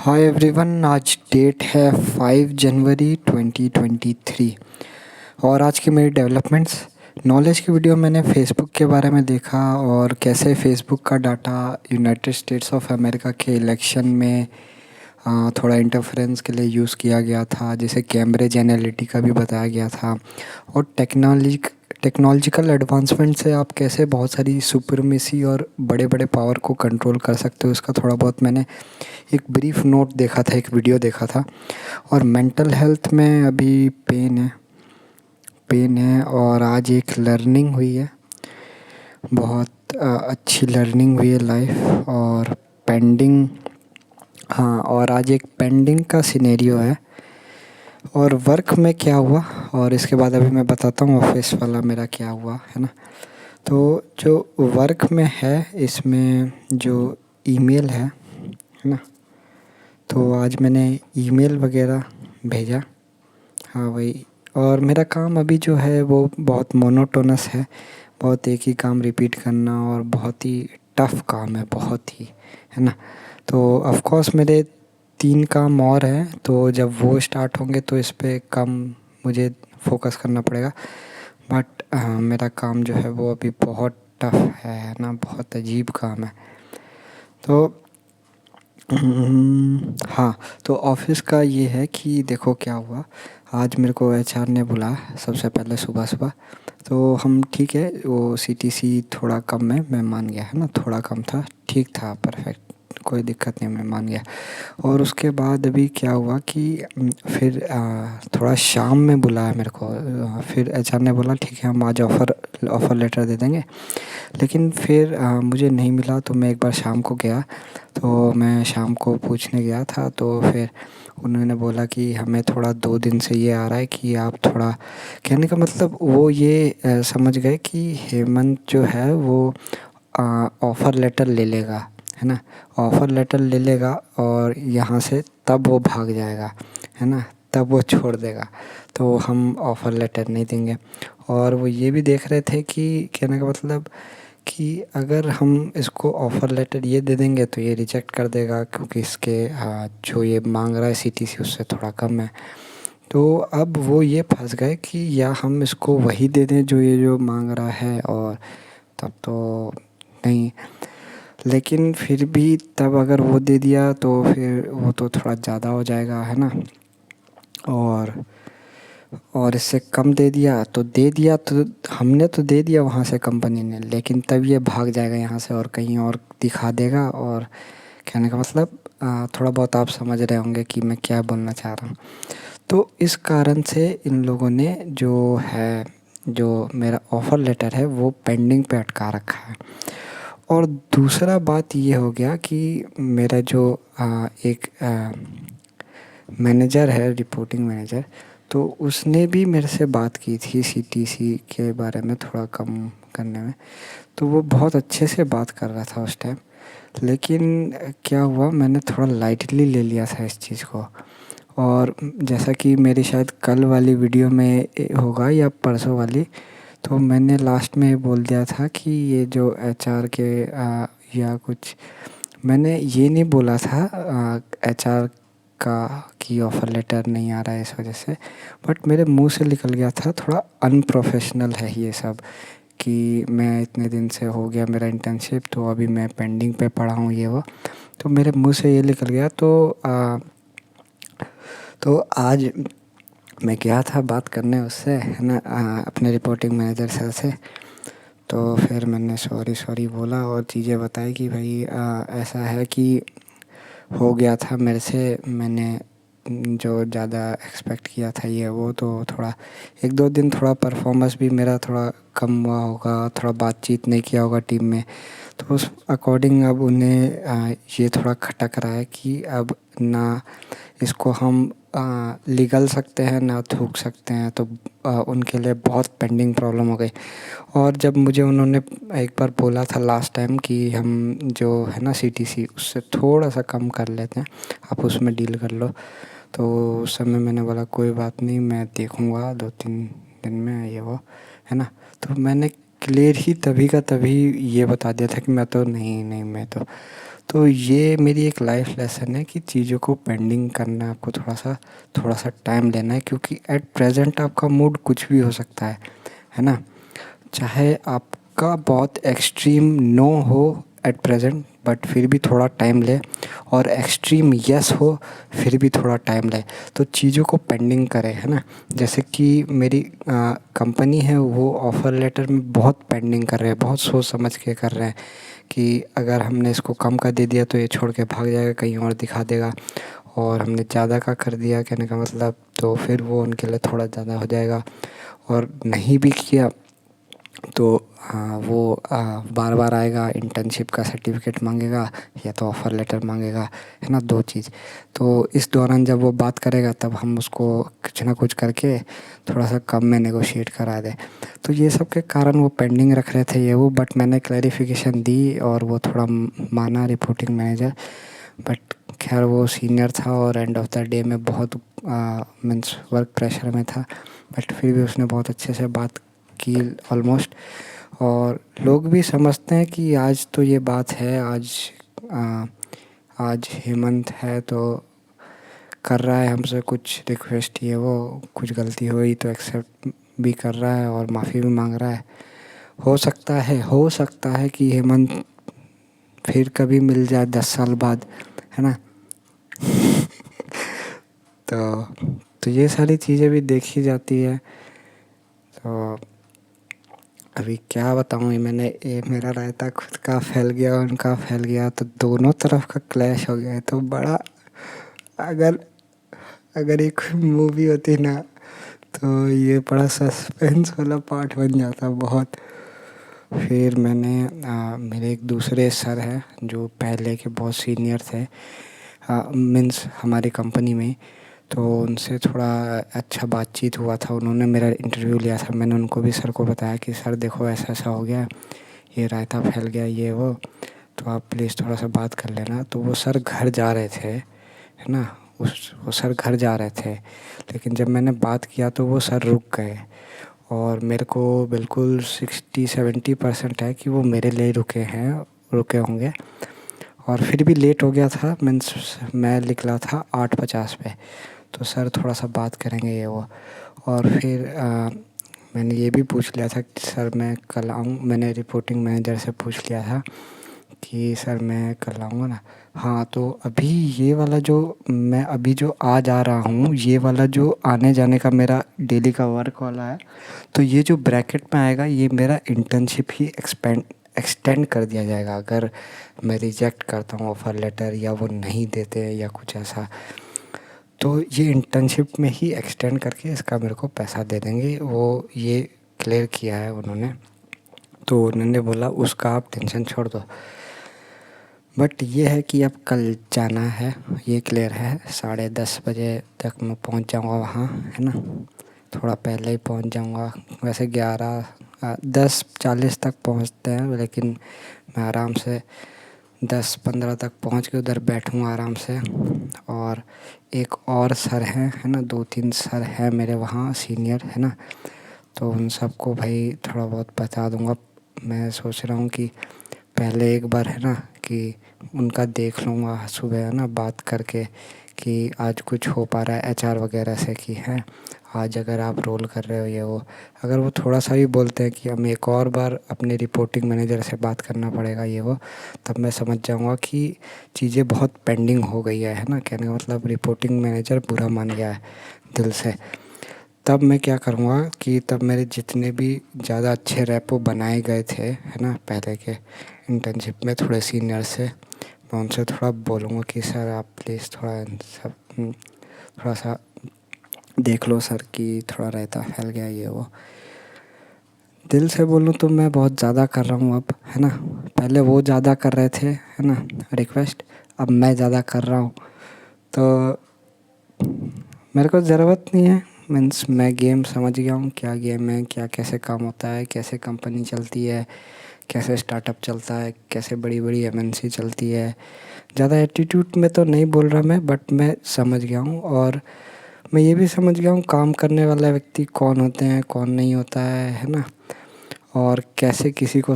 Hi everyone, आज date है 5 जनवरी 2023 और आज की मेरी डेवलपमेंट्स नॉलेज की वीडियो मैंने फेसबुक के बारे में देखा और कैसे फेसबुक का data United states of America के इलेक्शन में थोड़ा इंटरफेरेंस के लिए यूज़ किया गया था, जिसे कैम्ब्रिज एनालिटिका भी बताया गया था। और टेक्नोलॉजिकल एडवांसमेंट से आप कैसे बहुत सारी सुपरमेसी और बड़े बड़े पावर को कंट्रोल कर सकते हो, इसका थोड़ा बहुत मैंने एक ब्रीफ नोट देखा था, एक वीडियो देखा था। और मेंटल हेल्थ में अभी पेन है और आज एक लर्निंग हुई है, बहुत अच्छी लर्निंग हुई है लाइफ और पेंडिंग। हाँ, और आज एक पेंडिंग का सिनेरियो है और वर्क में क्या हुआ और इसके बाद अभी मैं बताता हूँ ऑफिस वाला मेरा क्या हुआ, है ना। तो जो वर्क में है इसमें जो ईमेल है ना, तो आज मैंने ईमेल वगैरह भेजा। हाँ वही। और मेरा काम अभी जो है वो बहुत मोनोटोनस है, बहुत एक ही काम रिपीट करना और बहुत ही टफ़ काम है, बहुत ही, है ना। तो ऑफ़ कोर्स मेरे 3 काम और हैं, तो जब वो स्टार्ट होंगे तो इस पे कम मुझे फोकस करना पड़ेगा। बट मेरा काम जो है वो अभी बहुत टफ़ है ना, बहुत अजीब काम है। तो हाँ, तो ऑफ़िस का ये है कि देखो क्या हुआ। आज मेरे को एचआर ने बुलाया सबसे पहले सुबह-सुबह। तो हम ठीक है, वो सीटीसी थोड़ा कम है, मैं मान गया, है ना, थोड़ा कम था, ठीक था, परफेक्ट, कोई दिक्कत नहीं, मैं मान गया। और उसके बाद अभी क्या हुआ कि फिर थोड़ा शाम में बुलाया मेरे को। फिर एचआर ने बोला ठीक है, हम आज ऑफ़र लेटर दे देंगे। लेकिन फिर मुझे नहीं मिला, तो मैं एक बार शाम को गया, तो मैं शाम को पूछने गया था, तो फिर उन्होंने बोला कि हमें थोड़ा 2 दिन से ये आ रहा है कि आप थोड़ा, कहने का मतलब वो ये समझ गए कि हेमंत जो है वो ऑफ़र लेटर ले लेगा, है ना, ऑफ़र लेटर ले लेगा और यहाँ से तब वो भाग जाएगा, है ना, तब वो छोड़ देगा, तो हम ऑफ़र लेटर नहीं देंगे। और वो ये भी देख रहे थे कि कहने का मतलब कि अगर हम इसको ऑफ़र लेटर ये दे देंगे तो ये रिजेक्ट कर देगा, क्योंकि इसके जो ये मांग रहा है सीटीसी उससे थोड़ा कम है। तो अब वो ये फंस गए कि या हम इसको वही दे दें जो ये जो मांग रहा है, और तब तो नहीं, लेकिन फिर भी तब अगर वो दे दिया तो फिर वो तो थोड़ा ज़्यादा हो जाएगा, है ना। और इससे कम दे दिया तो हमने तो दे दिया वहाँ से कंपनी ने, लेकिन तब ये भाग जाएगा यहाँ से और कहीं और दिखा देगा। और कहने का मतलब थोड़ा बहुत आप समझ रहे होंगे कि मैं क्या बोलना चाह रहा हूँ। तो इस कारण से इन लोगों ने जो मेरा ऑफ़र लेटर है वो पेंडिंग पे अटका रखा है। और दूसरा बात ये हो गया कि मेरा जो एक मैनेजर है, रिपोर्टिंग मैनेजर, तो उसने भी मेरे से बात की थी सीटीसी के बारे में थोड़ा कम करने में। तो वो बहुत अच्छे से बात कर रहा था उस टाइम, लेकिन क्या हुआ, मैंने थोड़ा लाइटली ले लिया था इस चीज़ को। और जैसा कि मेरी शायद कल वाली वीडियो में होगा या परसों वाली, तो मैंने लास्ट में बोल दिया था कि ये जो एचआर के या कुछ, मैंने ये नहीं बोला था एचआर का कि ऑफ़र लेटर नहीं आ रहा है इस वजह से, बट मेरे मुंह से निकल गया था, थोड़ा अनप्रोफेशनल है ये सब, कि मैं इतने दिन से हो गया मेरा इंटर्नशिप, तो अभी मैं पेंडिंग पे पड़ा हूँ ये वो, तो मेरे मुंह से ये निकल गया। तो आज मैं गया था बात करने उससे, है ना, अपने रिपोर्टिंग मैनेजर सर से। तो फिर मैंने सॉरी बोला और चीज़ें बताई कि भाई ऐसा है कि हो गया था मेरे से, मैंने जो ज़्यादा एक्सपेक्ट किया था ये वो, तो थोड़ा 1-2 दिन थोड़ा परफॉर्मेंस भी मेरा थोड़ा कम हुआ होगा, थोड़ा बातचीत नहीं किया होगा टीम में, तो उस अकॉर्डिंग अब उन्हें ये थोड़ा खटक रहा है कि अब ना इसको हम निगल सकते हैं ना थूक सकते हैं, तो उनके लिए बहुत पेंडिंग प्रॉब्लम हो गई। और जब मुझे उन्होंने एक बार बोला था लास्ट टाइम कि हम जो है ना सीटीसी उससे थोड़ा सा कम कर लेते हैं, आप उसमें डील कर लो, तो उस समय मैंने बोला कोई बात नहीं, मैं देखूँगा 2-3 दिन में ये वो, है ना। तो मैंने क्लियर ही तभी का तभी ये बता दिया था कि मैं तो नहीं मैं तो ये मेरी एक लाइफ लेसन है कि चीज़ों को पेंडिंग करना, आपको थोड़ा सा टाइम लेना है, क्योंकि एट प्रेजेंट आपका मूड कुछ भी हो सकता है ना। चाहे आपका बहुत एक्सट्रीम नो हो एट प्रेजेंट, बट फिर भी थोड़ा टाइम ले, और एक्सट्रीम यस हो फिर भी थोड़ा टाइम ले। तो चीज़ों को पेंडिंग करें, है ना। जैसे कि मेरी कंपनी है, वो ऑफ़र लेटर में बहुत पेंडिंग कर रहे हैं, बहुत सोच समझ के कर रहे हैं कि अगर हमने इसको कम का दे दिया तो ये छोड़ के भाग जाएगा, कहीं और दिखा देगा, और हमने ज़्यादा का कर दिया कहने का मतलब, तो फिर वो उनके लिए थोड़ा ज़्यादा हो जाएगा। और नहीं भी किया तो वो बार बार आएगा, इंटर्नशिप का सर्टिफिकेट मांगेगा या तो ऑफ़र लेटर मांगेगा, है ना, दो चीज़। तो इस दौरान जब वो बात करेगा तब हम उसको कुछ ना कुछ करके थोड़ा सा कम में नेगोशिएट करा दें। तो ये सब के कारण वो पेंडिंग रख रहे थे ये वो, बट मैंने क्लैरिफिकेशन दी और वो थोड़ा माना रिपोर्टिंग मैनेजर। बट खैर वो सीनियर था और एंड ऑफ द डे में बहुत मीन्स वर्क प्रेशर में था, बट फिर भी उसने बहुत अच्छे से बात की ऑलमोस्ट। और लोग भी समझते हैं कि आज तो ये बात है, आ, आज हेमंत है तो कर रहा है हमसे कुछ रिक्वेस्ट, ये वो कुछ गलती हुई तो एक्सेप्ट भी कर रहा है और माफ़ी भी मांग रहा है। हो सकता है कि हेमंत फिर कभी मिल जाए 10 साल बाद, है ना। तो ये सारी चीज़ें भी देखी जाती है। तो अभी क्या बताऊँ, ये मेरा रायता खुद का फैल गया, उनका फैल गया, तो दोनों तरफ का क्लैश हो गया है। तो बड़ा, अगर अगर एक मूवी होती ना, तो ये बड़ा सस्पेंस वाला पार्ट बन जाता बहुत। फिर मेरे एक दूसरे सर हैं जो पहले के बहुत सीनियर थे, मीन्स हमारी कंपनी में। तो उनसे थोड़ा अच्छा बातचीत हुआ था, उन्होंने मेरा इंटरव्यू लिया था। मैंने उनको भी सर को बताया कि सर देखो ऐसा ऐसा हो गया, ये रायता फैल गया ये वो, तो आप प्लीज़ थोड़ा सा बात कर लेना। तो वो सर घर जा रहे थे, है ना, वो सर घर जा रहे थे, लेकिन जब मैंने बात किया तो वो सर रुक गए। और मेरे को बिल्कुल 60-70% है कि वो मेरे लिए रुके होंगे। और फिर भी लेट हो गया था, मीन्स मैं निकला था 8:50 पे। तो सर थोड़ा सा बात करेंगे ये वो। और फिर मैंने ये भी पूछ लिया था कि सर मैं कल आऊँ, मैंने रिपोर्टिंग मैनेजर से पूछ लिया था कि सर मैं कल आऊँगा ना। हाँ, तो अभी ये वाला जो मैं अभी जो आज आ रहा हूँ, ये वाला जो आने जाने का मेरा डेली का वर्क वाला है, तो ये जो ब्रैकेट में आएगा ये मेरा इंटर्नशिप ही एक्सटेंड कर दिया जाएगा अगर मैं रिजेक्ट करता हूँ ऑफ़र लेटर, या वो नहीं देते या कुछ ऐसा। तो ये इंटर्नशिप में ही एक्सटेंड करके इसका मेरे को पैसा दे देंगे, वो ये क्लियर किया है उन्होंने। तो उन्होंने बोला उसका आप टेंशन छोड़ दो। बट ये है कि अब कल जाना है, ये क्लियर है। 10:30 बजे तक मैं पहुंच जाऊंगा वहाँ, है ना। थोड़ा पहले ही पहुंच जाऊंगा, वैसे 10:40 तक पहुंचते हैं, लेकिन मैं आराम से 10:15 तक पहुंच के उधर बैठूंगा आराम से। और एक और सर हैं, है ना, 2-3 सर हैं मेरे वहाँ सीनियर, है ना। तो उन सबको भाई थोड़ा बहुत बता दूंगा। मैं सोच रहा हूँ कि पहले एक बार, है ना, कि उनका देख लूँगा सुबह, है ना, बात करके कि आज कुछ हो पा रहा है एचआर वगैरह से कि है आज अगर आप रोल कर रहे हो ये वो। अगर वो थोड़ा सा भी बोलते हैं कि हमें एक और बार अपने रिपोर्टिंग मैनेजर से बात करना पड़ेगा ये वो, तब मैं समझ जाऊँगा कि चीज़ें बहुत पेंडिंग हो गई है ना। कहने का मतलब रिपोर्टिंग मैनेजर बुरा मान गया है दिल से। तब मैं क्या करूँगा कि तब मेरे जितने भी ज़्यादा अच्छे रेपो बनाए गए थे, है ना, पहले के इंटर्नशिप में थोड़े सीनियर से, मैं उनसे थोड़ा बोलूँगा कि सर आप प्लीज़ थोड़ा थोड़ा सा देख लो सर कि थोड़ा रायता फैल गया ये वो। दिल से बोलूँ तो मैं बहुत ज़्यादा कर रहा हूँ अब, है ना। पहले वो ज़्यादा कर रहे थे, है ना, रिक्वेस्ट, अब मैं ज़्यादा कर रहा हूँ। तो मेरे को ज़रूरत नहीं है, मीन्स मैं गेम समझ गया हूँ क्या गेम है, क्या कैसे काम होता है, कैसे कंपनी चलती है, कैसे स्टार्टअप चलता है, कैसे बड़ी बड़ी एमएनसी चलती है। ज़्यादा एटीट्यूड में तो नहीं बोल रहा मैं, बट मैं समझ गया हूँ। और मैं ये भी समझ गया हूँ काम करने वाला व्यक्ति कौन होते हैं कौन नहीं होता है ना। और कैसे किसी को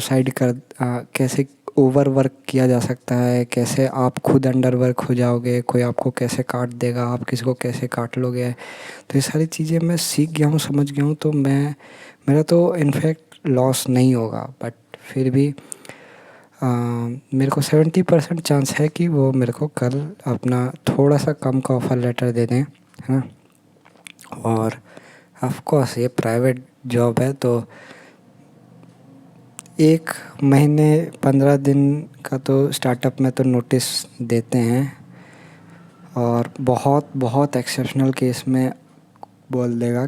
कैसे ओवरवर्क किया जा सकता है, कैसे आप खुद अंडरवर्क हो जाओगे, कोई आपको कैसे काट देगा, आप किसी को कैसे काट लोगे। तो ये सारी चीज़ें मैं सीख गया हूँ, समझ गया हूँ। तो मेरा तो इनफैक्ट लॉस नहीं होगा, बट फिर भी मेरे को 70% चांस है कि वो मेरे को कल अपना थोड़ा सा कम का ऑफ़र लेटर दे दें, है ना। और ऑफ कोर्स ये प्राइवेट जॉब है, तो 1 महीने 15 दिन का तो स्टार्टअप में तो नोटिस देते हैं, और बहुत बहुत एक्सेप्शनल केस में बोल देगा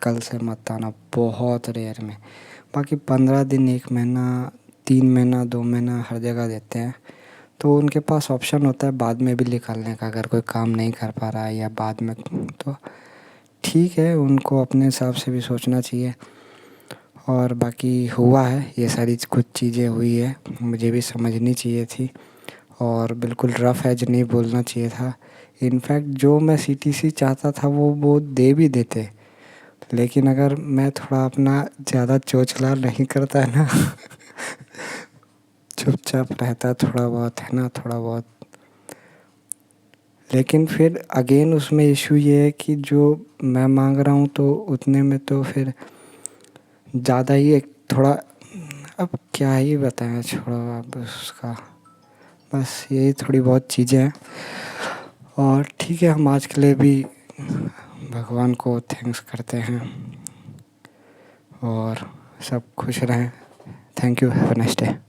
कल से मत आना, बहुत रेयर में। बाकी 15 दिन, 1 महीना, 3 महीना, 2 महीना हर जगह देते हैं। तो उनके पास ऑप्शन होता है बाद में भी निकालने का, अगर कोई काम नहीं कर पा रहा है या बाद में, तो ठीक है, उनको अपने हिसाब से भी सोचना चाहिए। और बाकी हुआ है, ये सारी कुछ चीज़ें हुई है, मुझे भी समझनी चाहिए थी, और बिल्कुल रफ़ एज नहीं बोलना चाहिए था। इनफैक्ट जो मैं सीटीसी चाहता था वो दे भी देते, लेकिन अगर मैं थोड़ा अपना ज़्यादा चोचला नहीं करता है ना चुपचाप रहता थोड़ा बहुत, है ना, थोड़ा बहुत। लेकिन फिर अगेन उसमें इशू ये है कि जो मैं मांग रहा हूँ तो उतने में तो फिर ज़्यादा ही एक थोड़ा, अब क्या ही बताएं, छोड़ो अब उसका। बस यही थोड़ी बहुत चीज़ें हैं, और ठीक है, हम आज के लिए भी भगवान को थैंक्स करते हैं, और सब खुश रहें। Thank you, have a nice day.